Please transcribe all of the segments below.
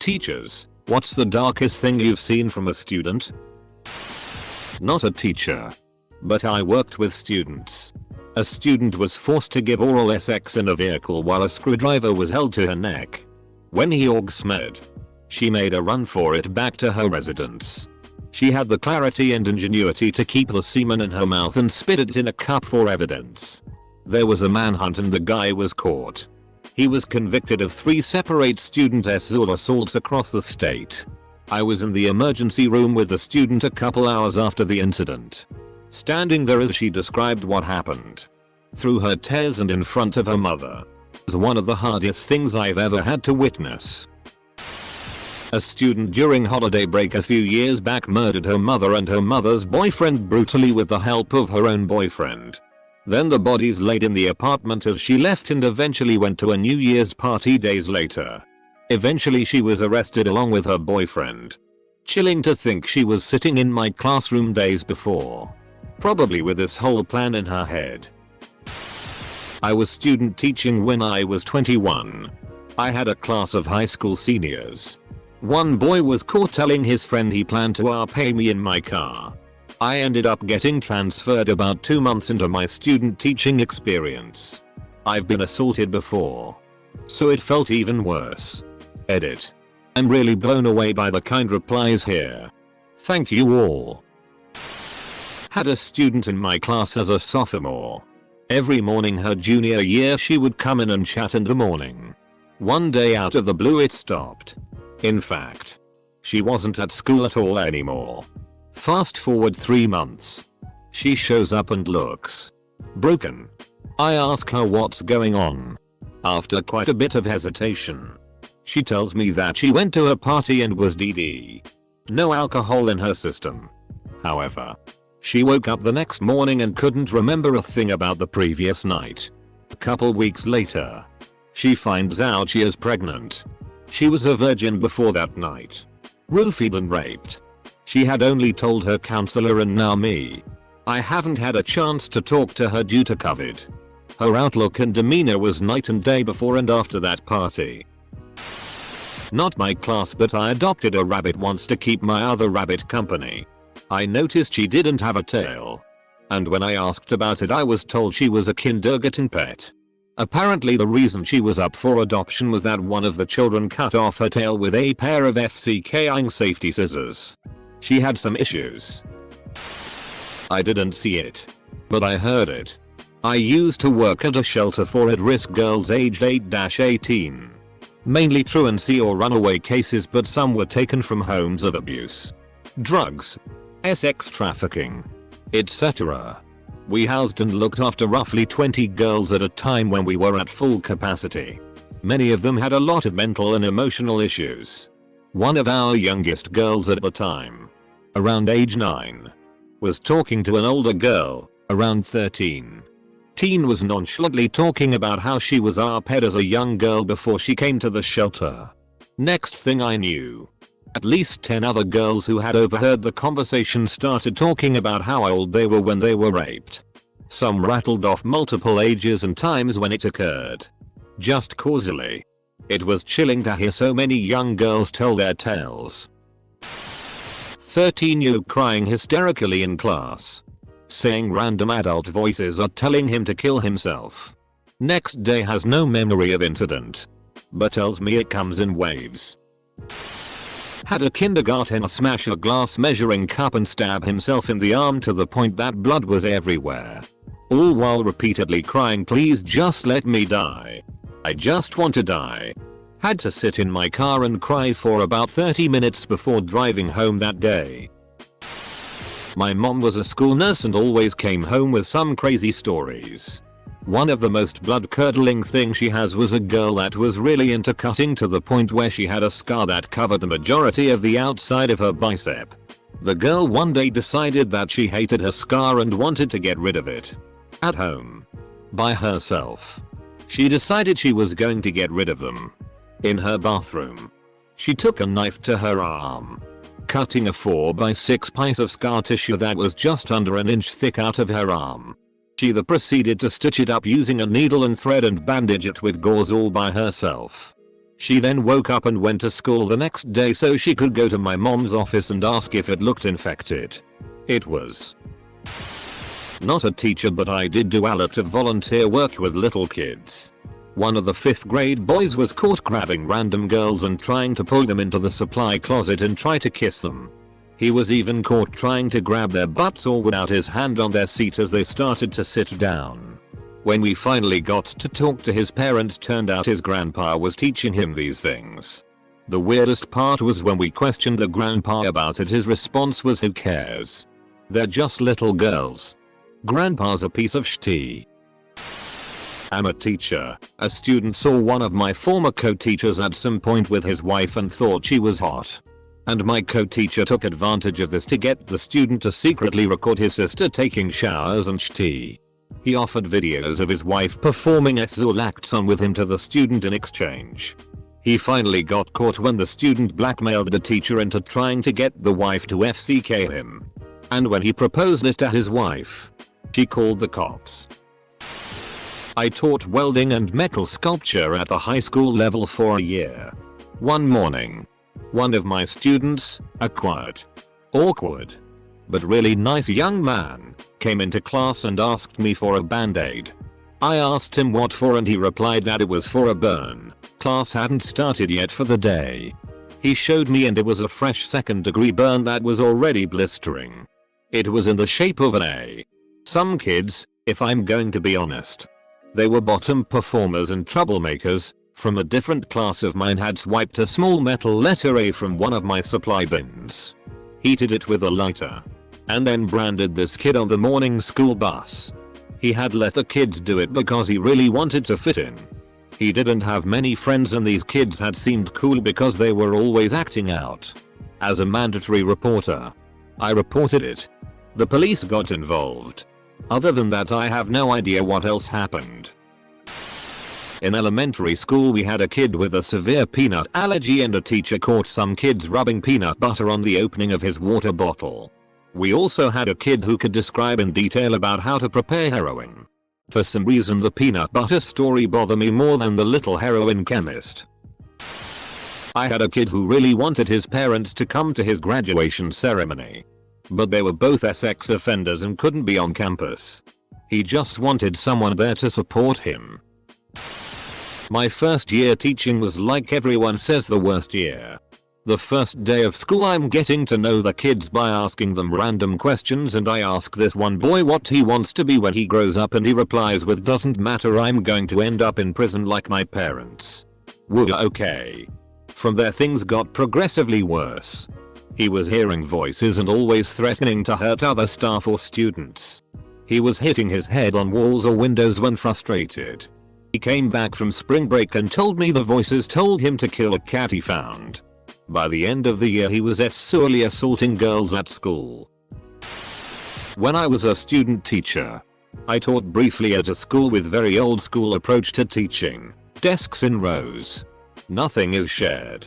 Teachers, what's the darkest thing you've seen from a student? Not a teacher. But I worked with students. A student was forced to give oral sex in a vehicle while a screwdriver was held to her neck. When he orgasmed, she made a run for it back to her residence. She had the clarity and ingenuity to keep the semen in her mouth and spit it in a cup for evidence. There was a manhunt and the guy was caught. He was convicted of 3 separate student assaults across the state. I was in the emergency room with the student a couple hours after the incident. Standing there as she described what happened, through her tears and in front of her mother, was one of the hardest things I've ever had to witness. A student during holiday break a few years back murdered her mother and her mother's boyfriend brutally with the help of her own boyfriend. Then the bodies laid in the apartment as she left and eventually went to a New Year's party days later. Eventually she was arrested along with her boyfriend. Chilling to think she was sitting in my classroom days before, probably with this whole plan in her head. I was student teaching when I was 21. I had a class of high school seniors. One boy was caught telling his friend he planned to pay me in my car. I ended up getting transferred about 2 months into my student teaching experience. I've been assaulted before, so it felt even worse. Edit. I'm really blown away by the kind replies here. Thank you all. Had a student in my class as a sophomore. Every morning her junior year she would come in and chat in the morning. One day out of the blue it stopped. In fact, she wasn't at school at all anymore. Fast forward 3 months. She shows up and looks broken. I ask her what's going on. After quite a bit of hesitation, she tells me that she went to a party and was DD. No alcohol in her system. However, she woke up the next morning and couldn't remember a thing about the previous night. A couple weeks later, she finds out she is pregnant. She was a virgin before that night. Roofied and raped. She had only told her counselor and now me. I haven't had a chance to talk to her due to COVID. Her outlook and demeanor was night and day before and after that party. Not my class, but I adopted a rabbit once to keep my other rabbit company. I noticed she didn't have a tail. And when I asked about it I was told she was a kindergarten pet. Apparently the reason she was up for adoption was that one of the children cut off her tail with a pair of FCKing safety scissors. She had some issues. I didn't see it, but I heard it. I used to work at a shelter for at-risk girls aged 8-18. Mainly truancy or runaway cases, but some were taken from homes of abuse, drugs, sex trafficking, etc. We housed and looked after roughly 20 girls at a time when we were at full capacity. Many of them had a lot of mental and emotional issues. One of our youngest girls at the time, around age 9, was talking to an older girl, around 13. Teen was nonchalantly talking about how she was our pet as a young girl before she came to the shelter. Next thing I knew, at least 10 other girls who had overheard the conversation started talking about how old they were when they were raped. Some rattled off multiple ages and times when it occurred. Just causally. It was chilling to hear so many young girls tell their tales. 13-year-old crying hysterically in class, saying random adult voices are telling him to kill himself. Next day has no memory of incident, but tells me it comes in waves. Had a kindergartner smash a glass measuring cup and stab himself in the arm to the point that blood was everywhere. All while repeatedly crying, please just let me die. I just want to die. Had to sit in my car and cry for about 30 minutes before driving home that day. My mom was a school nurse and always came home with some crazy stories. One of the most blood-curdling things she has was a girl that was really into cutting to the point where she had a scar that covered the majority of the outside of her bicep. The girl one day decided that she hated her scar and wanted to get rid of it. At home. By herself. She decided she was going to get rid of them. In her bathroom. She took a knife to her arm, cutting a 4x6 piece of scar tissue that was just under an inch thick out of her arm. She then proceeded to stitch it up using a needle and thread and bandage it with gauze all by herself. She then woke up and went to school the next day so she could go to my mom's office and ask if it looked infected. It was. Not a teacher, but I did do a lot of volunteer work with little kids. One of the 5th grade boys was caught grabbing random girls and trying to pull them into the supply closet and try to kiss them. He was even caught trying to grab their butts or without his hand on their seat as they started to sit down. When we finally got to talk to his parents, turned out his grandpa was teaching him these things. The weirdest part was when we questioned the grandpa about it, his response was, "Who cares? They're just little girls. Grandpa's a piece of shit." I'm a teacher. A student saw one of my former co-teachers at some point with his wife and thought she was hot. And my co-teacher took advantage of this to get the student to secretly record his sister taking showers and shit. He offered videos of his wife performing sexual acts on with him to the student in exchange. He finally got caught when the student blackmailed the teacher into trying to get the wife to FCK him. And when he proposed it to his wife, she called the cops. I taught welding and metal sculpture at the high school level for a year. One morning, one of my students, a quiet, awkward, but really nice young man, came into class and asked me for a band-aid. I asked him what for and he replied that it was for a burn. Class hadn't started yet for the day. He showed me and it was a fresh 2nd-degree burn that was already blistering. It was in the shape of an A. Some kids, if I'm going to be honest, they were bottom performers and troublemakers, from a different class of mine, had swiped a small metal letter A from one of my supply bins, heated it with a lighter, and then branded this kid on the morning school bus. He had let the kids do it because he really wanted to fit in. He didn't have many friends and these kids had seemed cool because they were always acting out. As a mandatory reporter, I reported it. The police got involved. Other than that, I have no idea what else happened. In elementary school we had a kid with a severe peanut allergy and a teacher caught some kids rubbing peanut butter on the opening of his water bottle. We also had a kid who could describe in detail about how to prepare heroin. For some reason the peanut butter story bothered me more than the little heroin chemist. I had a kid who really wanted his parents to come to his graduation ceremony, but they were both sex offenders and couldn't be on campus. He just wanted someone there to support him. My first year teaching was, like everyone says, the worst year. The first day of school I'm getting to know the kids by asking them random questions, and I ask this one boy what he wants to be when he grows up and he replies with, "Doesn't matter, I'm going to end up in prison like my parents." Whoa, okay. From there things got progressively worse. He was hearing voices and always threatening to hurt other staff or students. He was hitting his head on walls or windows when frustrated. He came back from spring break and told me the voices told him to kill a cat he found. By the end of the year he was sexually assaulting girls at school. When I was a student teacher, I taught briefly at a school with very old school approach to teaching. Desks in rows. Nothing is shared.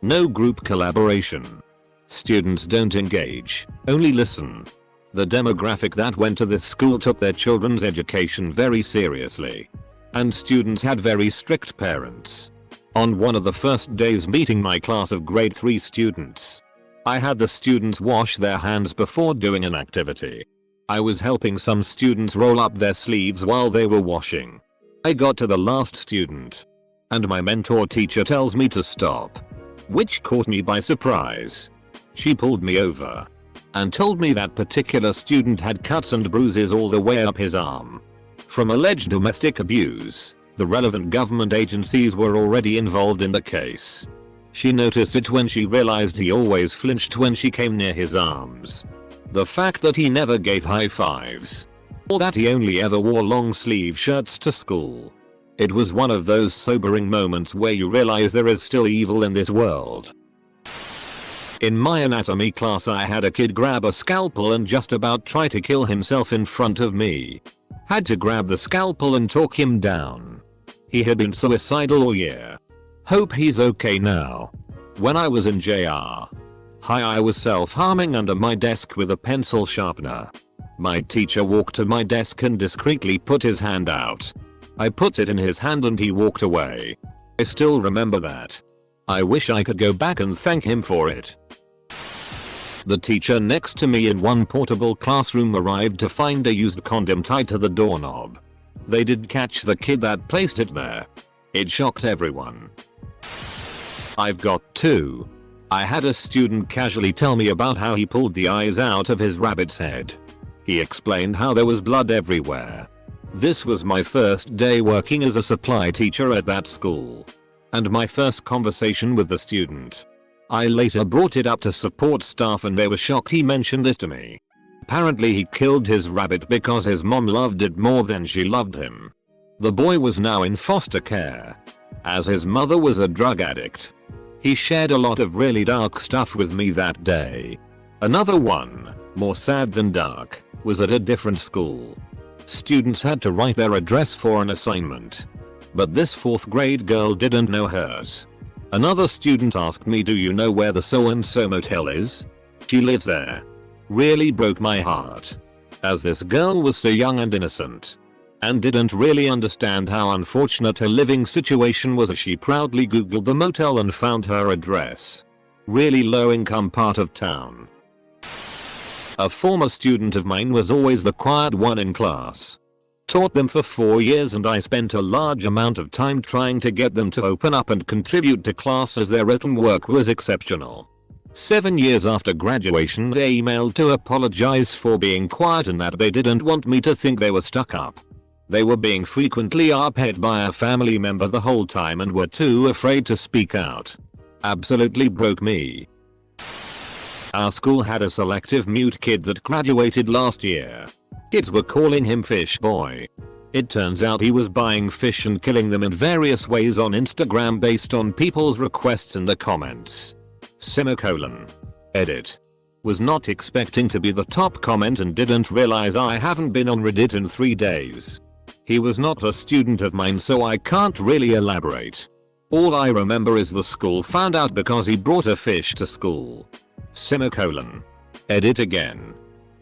No group collaboration. Students don't engage, only listen. The demographic that went to this school took their children's education very seriously. And students had very strict parents. On one of the first days meeting my class of grade 3 students, I had the students wash their hands before doing an activity. I was helping some students roll up their sleeves while they were washing. I got to the last student, and my mentor teacher tells me to stop, which caught me by surprise. She pulled me over and told me that particular student had cuts and bruises all the way up his arm from alleged domestic abuse. The relevant government agencies were already involved in the case. She noticed it when she realized he always flinched when she came near his arms. The fact that he never gave high fives, or that he only ever wore long sleeve shirts to school. It was one of those sobering moments where you realize there is still evil in this world. In my anatomy class I had a kid grab a scalpel and just about try to kill himself in front of me. Had to grab the scalpel and talk him down. He had been suicidal all year. Hope he's okay now. When I was in JR High I was self-harming under my desk with a pencil sharpener. My teacher walked to my desk and discreetly put his hand out. I put it in his hand and he walked away. I still remember that. I wish I could go back and thank him for it. The teacher next to me in one portable classroom arrived to find a used condom tied to the doorknob. They did catch the kid that placed it there. It shocked everyone. I've got two. I had a student casually tell me about how he pulled the eyes out of his rabbit's head. He explained how there was blood everywhere. This was my first day working as a supply teacher at that school. And my first conversation with the student. I later brought it up to support staff and they were shocked he mentioned it to me. Apparently he killed his rabbit because his mom loved it more than she loved him. The boy was now in foster care, as his mother was a drug addict. He shared a lot of really dark stuff with me that day. Another one, more sad than dark, was at a different school. Students had to write their address for an assignment. But this 4th grade girl didn't know hers. Another student asked me, "Do you know where the so and so motel is? She lives there." Really broke my heart. As this girl was so young and innocent. And didn't really understand how unfortunate her living situation was, as she proudly googled the motel and found her address. Really low income part of town. A former student of mine was always the quiet one in class. Taught them for 4 years and I spent a large amount of time trying to get them to open up and contribute to class, as their written work was exceptional. 7 years after graduation they emailed to apologize for being quiet and that they didn't want me to think they were stuck up. They were being frequently upset by a family member the whole time and were too afraid to speak out. Absolutely broke me. Our school had a selective mute kid that graduated last year. Kids were calling him Fish Boy. It turns out he was buying fish and killing them in various ways on Instagram based on people's requests in the comments. Edit. Was not expecting to be the top comment and didn't realize I haven't been on Reddit in 3 days. He was not a student of mine, so I can't really elaborate. All I remember is the school found out because he brought a fish to school. Edit again.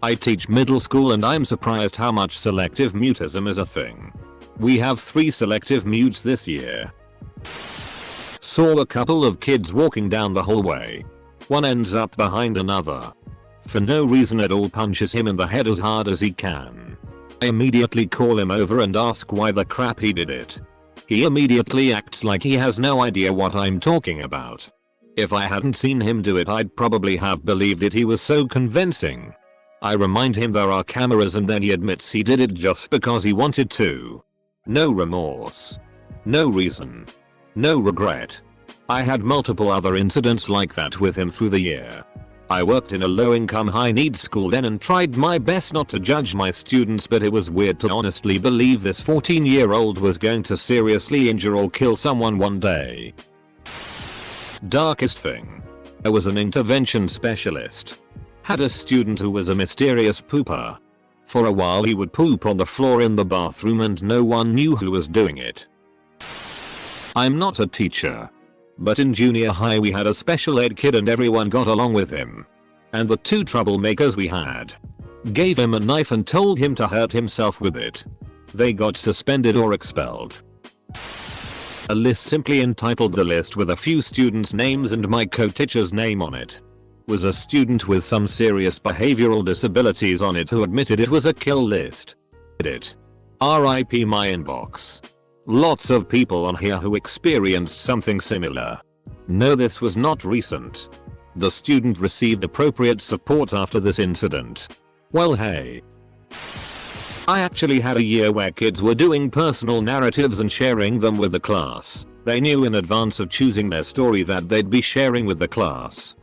I teach middle school and I'm surprised how much selective mutism is a thing. We have 3 selective mutes this year. Saw a couple of kids walking down the hallway. One ends up behind another. For no reason at all punches him in the head as hard as he can. I immediately call him over and ask why the crap he did it. He immediately acts like he has no idea what I'm talking about. If I hadn't seen him do it I'd probably have believed it, he was so convincing. I remind him there are cameras and then he admits he did it just because he wanted to. No remorse. No reason. No regret. I had multiple other incidents like that with him through the year. I worked in a low-income high-needs school then and tried my best not to judge my students, but it was weird to honestly believe this 14-year-old was going to seriously injure or kill someone one day. Darkest thing. I was an intervention specialist. Had a student who was a mysterious pooper. For a while he would poop on the floor in the bathroom and no one knew who was doing it. I'm not a teacher. But in junior high we had a special ed kid and everyone got along with him. And the 2 troublemakers we had gave him a knife and told him to hurt himself with it. They got suspended or expelled. A list simply entitled "The List" with a few students' names and my co-teacher's name on it. Was a student with some serious behavioral disabilities on it who admitted it was a kill list. Edit. RIP my inbox. Lots of people on here who experienced something similar. No, this was not recent. The student received appropriate support after this incident. Well, hey. I actually had a year where kids were doing personal narratives and sharing them with the class. They knew in advance of choosing their story that they'd be sharing with the class.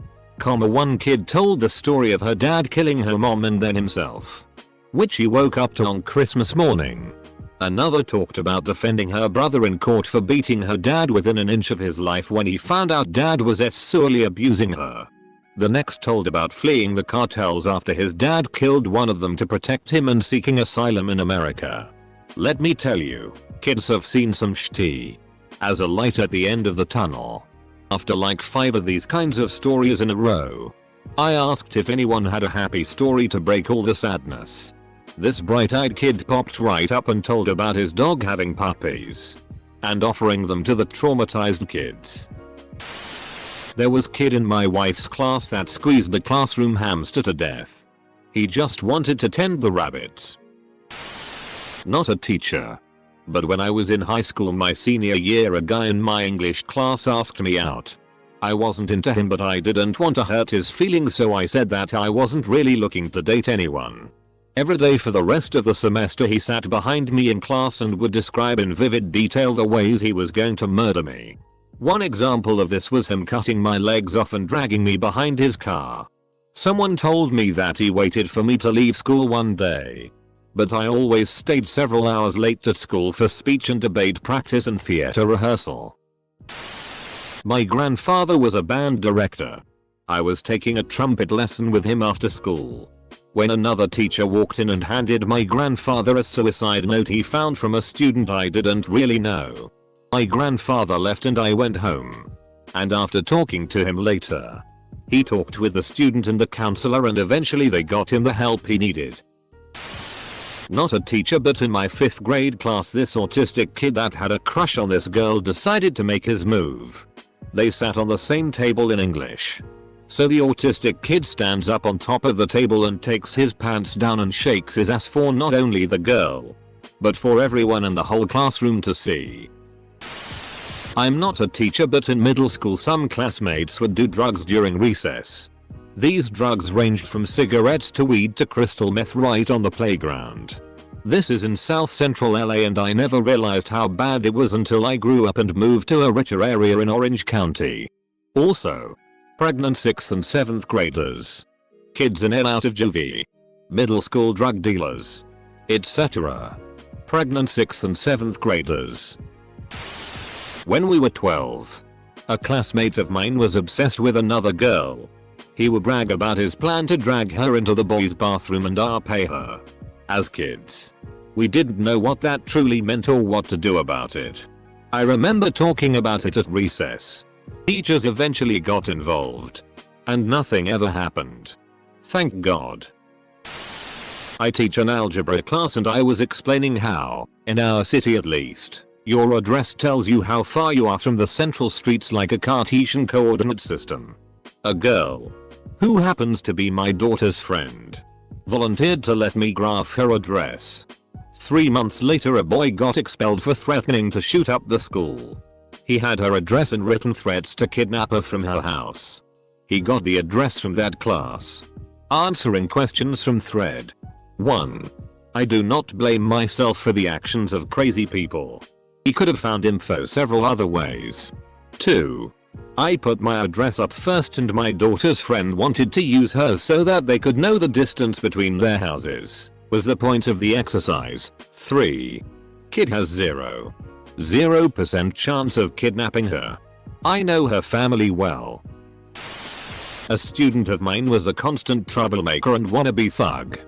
One kid told the story of her dad killing her mom and then himself, which he woke up to on Christmas morning. Another talked about defending her brother in court for beating her dad within an inch of his life when he found out dad was sexually abusing her. The next told about fleeing the cartels after his dad killed one of them to protect him and seeking asylum in America. Let me tell you, kids have seen some shitty. As a light at the end of the tunnel. After like 5 of these kinds of stories in a row, I asked if anyone had a happy story to break all the sadness. This bright-eyed kid popped right up and told about his dog having puppies. and offering them to the traumatized kids. There was kid in my wife's class that squeezed the classroom hamster to death. He just wanted to tend the rabbits. Not a teacher. But when I was in high school my senior year, a guy in my English class asked me out. I wasn't into him, but I didn't want to hurt his feelings, so I said that I wasn't really looking to date anyone. Every day for the rest of the semester he sat behind me in class and would describe in vivid detail the ways he was going to murder me. One example of this was him cutting my legs off and dragging me behind his car. Someone told me that he waited for me to leave school one day. But I always stayed several hours late at school for speech and debate practice and theater rehearsal. My grandfather was a band director. I was taking a trumpet lesson with him after school, when another teacher walked in and handed my grandfather a suicide note he found from a student I didn't really know. My grandfather left and I went home. And after talking to him later, he talked with the student and the counselor, and eventually they got him the help he needed. Not a teacher, but in my 5th grade class this autistic kid that had a crush on this girl decided to make his move. They sat on the same table in English. So the autistic kid stands up on top of the table and takes his pants down and shakes his ass for not only the girl, but for everyone in the whole classroom to see. I'm not a teacher, but in middle school some classmates would do drugs during recess. These drugs ranged from cigarettes to weed to crystal meth right on the playground. This is in South Central LA, and I never realized how bad it was until I grew up and moved to a richer area in Orange County. Also, pregnant 6th and 7th graders, kids in and out of juvie, middle school drug dealers, etc. Pregnant 6th and 7th graders. When we were 12, a classmate of mine was obsessed with another girl. He would brag about his plan to drag her into the boys' bathroom and pay her. As kids, we didn't know what that truly meant or what to do about it. I remember talking about it at recess. Teachers eventually got involved, and nothing ever happened. Thank God. I teach an algebra class and I was explaining how, in our city at least, your address tells you how far you are from the central streets like a Cartesian coordinate system. A girl, who happens to be my daughter's friend, volunteered to let me graph her address. 3 months later a boy got expelled for threatening to shoot up the school. He had her address and written threats to kidnap her from her house. He got the address from that class. Answering questions from thread. 1. I do not blame myself for the actions of crazy people. He could have found info several other ways. 2. I put my address up first and my daughter's friend wanted to use hers so that they could know the distance between their houses, was the point of the exercise. 3. Kid has 0% chance of kidnapping her. I know her family well. A student of mine was a constant troublemaker and wannabe thug.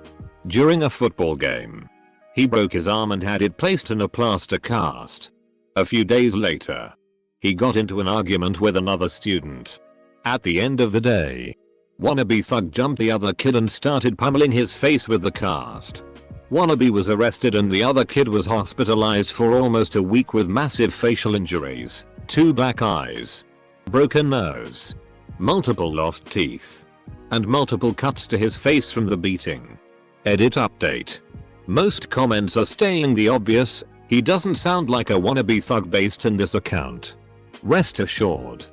During a football game, he broke his arm and had it placed in a plaster cast. A few days later, he got into an argument with another student. At the end of the day, wannabe thug jumped the other kid and started pummeling his face with the cast. Wannabe was arrested and the other kid was hospitalized for almost a week with massive facial injuries, 2 black eyes, broken nose, multiple lost teeth, and multiple cuts to his face from the beating. Edit update. Most comments are stating the obvious, he doesn't sound like a wannabe thug based in this account. Rest assured.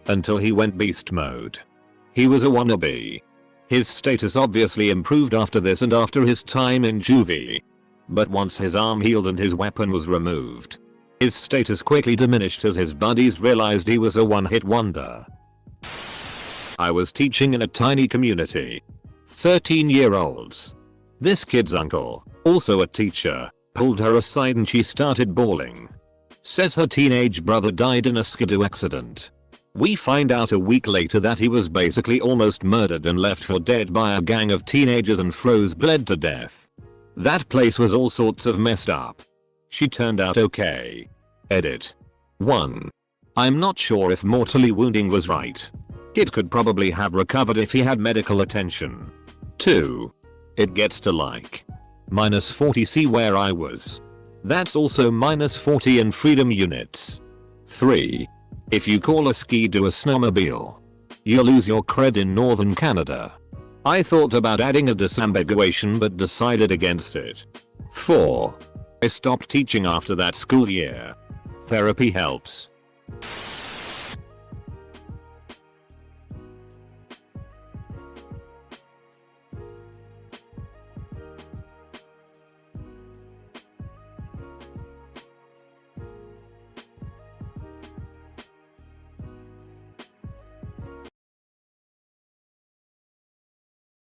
Until he went beast mode, he was a wannabe. His status obviously improved after this and after his time in juvie. But once his arm healed and his weapon was removed, his status quickly diminished as his buddies realized he was a one-hit wonder. I was teaching in a tiny community. 13-year-olds. This kid's uncle, also a teacher, pulled her aside and she started bawling. Says her teenage brother died in a skidoo accident. We find out a week later that he was basically almost murdered and left for dead by a gang of teenagers and bled to death. That place was all sorts of messed up. She turned out okay. Edit. 1. I'm not sure if mortally wounding was right. Kid could probably have recovered if he had medical attention. 2. It gets to like -40°C where I was. That's also minus 40 in freedom units. 3. If you call a ski-doo a snowmobile, you lose your cred in northern Canada. I thought about adding a disambiguation but decided against it. 4. I stopped teaching after that school year. Therapy helps.